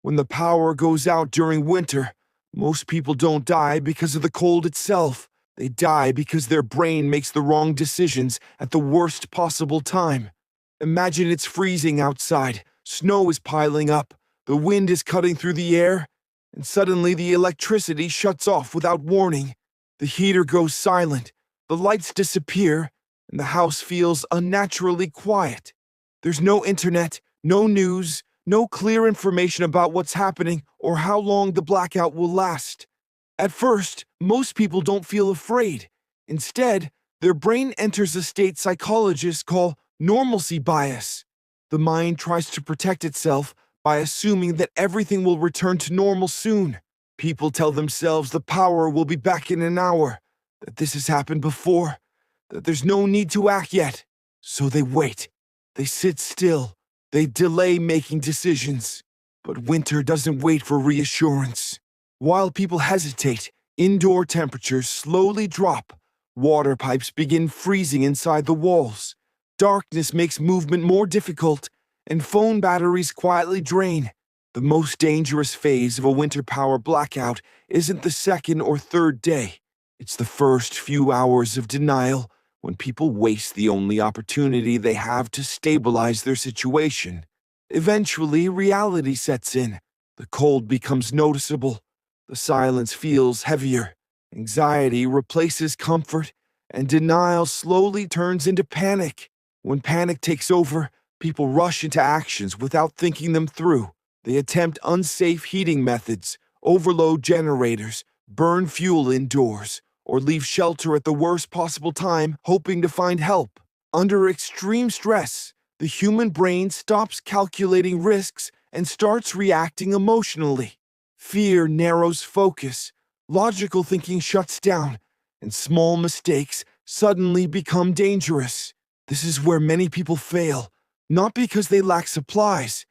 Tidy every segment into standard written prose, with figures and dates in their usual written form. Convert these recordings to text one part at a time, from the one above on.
When the power goes out during winter, most people don't die because of the cold itself. They die because their brain makes the wrong decisions at the worst possible time. Imagine it's freezing outside, snow is piling up, the wind is cutting through the air, and suddenly the electricity shuts off without warning. The heater goes silent, the lights disappear, and the house feels unnaturally quiet. There's no internet, no news, no clear information about what's happening or how long the blackout will last. At first, most people don't feel afraid. Instead, their brain enters a state psychologists call normalcy bias. The mind tries to protect itself by assuming that everything will return to normal soon. People tell themselves the power will be back in an hour, that this has happened before, that there's no need to act yet. So they wait. They sit still. They delay making decisions. But winter doesn't wait for reassurance. While people hesitate, indoor temperatures slowly drop. Water pipes begin freezing inside the walls. Darkness makes movement more difficult, and phone batteries quietly drain. The most dangerous phase of a winter power blackout isn't the second or third day. It's the first few hours of denial, when people waste the only opportunity they have to stabilize their situation. Eventually, reality sets in. The cold becomes noticeable. The silence feels heavier. Anxiety replaces comfort, and denial slowly turns into panic. When panic takes over, people rush into actions without thinking them through. They attempt unsafe heating methods, overload generators, burn fuel indoors, or leave shelter at the worst possible time, hoping to find help. Under extreme stress, the human brain stops calculating risks and starts reacting emotionally. Fear narrows focus, logical thinking shuts down, and small mistakes suddenly become dangerous. This is where many people fail, not because they lack supplies,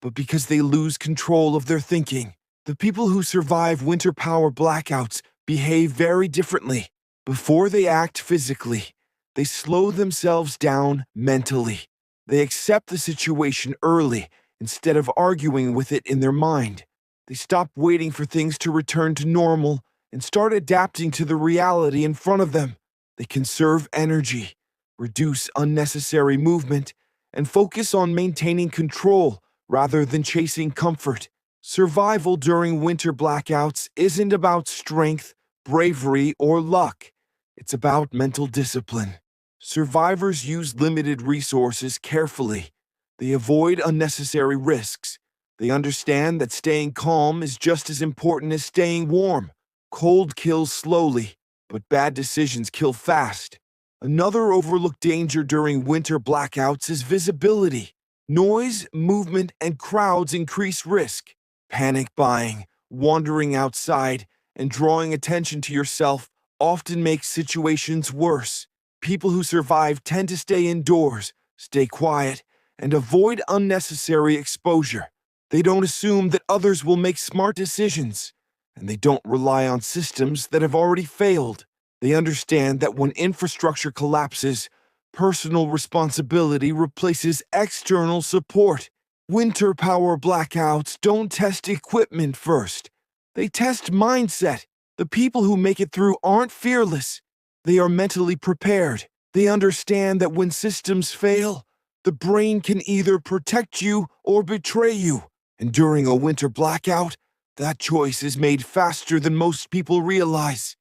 but because they lose control of their thinking. The people who survive winter power blackouts behave very differently. Before they act physically, they slow themselves down mentally. They accept the situation early instead of arguing with it in their mind. They stop waiting for things to return to normal and start adapting to the reality in front of them. They conserve energy, reduce unnecessary movement, and focus on maintaining control rather than chasing comfort. Survival during winter blackouts isn't about strength, bravery, or luck. It's about mental discipline. Survivors use limited resources carefully. They avoid unnecessary risks. They understand that staying calm is just as important as staying warm. Cold kills slowly, but bad decisions kill fast. Another overlooked danger during winter blackouts is visibility. Noise, movement, and crowds increase risk. Panic buying, wandering outside, and drawing attention to yourself often makes situations worse. People who survive tend to stay indoors, stay quiet, and avoid unnecessary exposure. They don't assume that others will make smart decisions, and they don't rely on systems that have already failed. They understand that when infrastructure collapses, personal responsibility replaces external support. Winter power blackouts don't test equipment first. They test mindset. The people who make it through aren't fearless. They are mentally prepared. They understand that when systems fail, the brain can either protect you or betray you. And during a winter blackout, that choice is made faster than most people realize.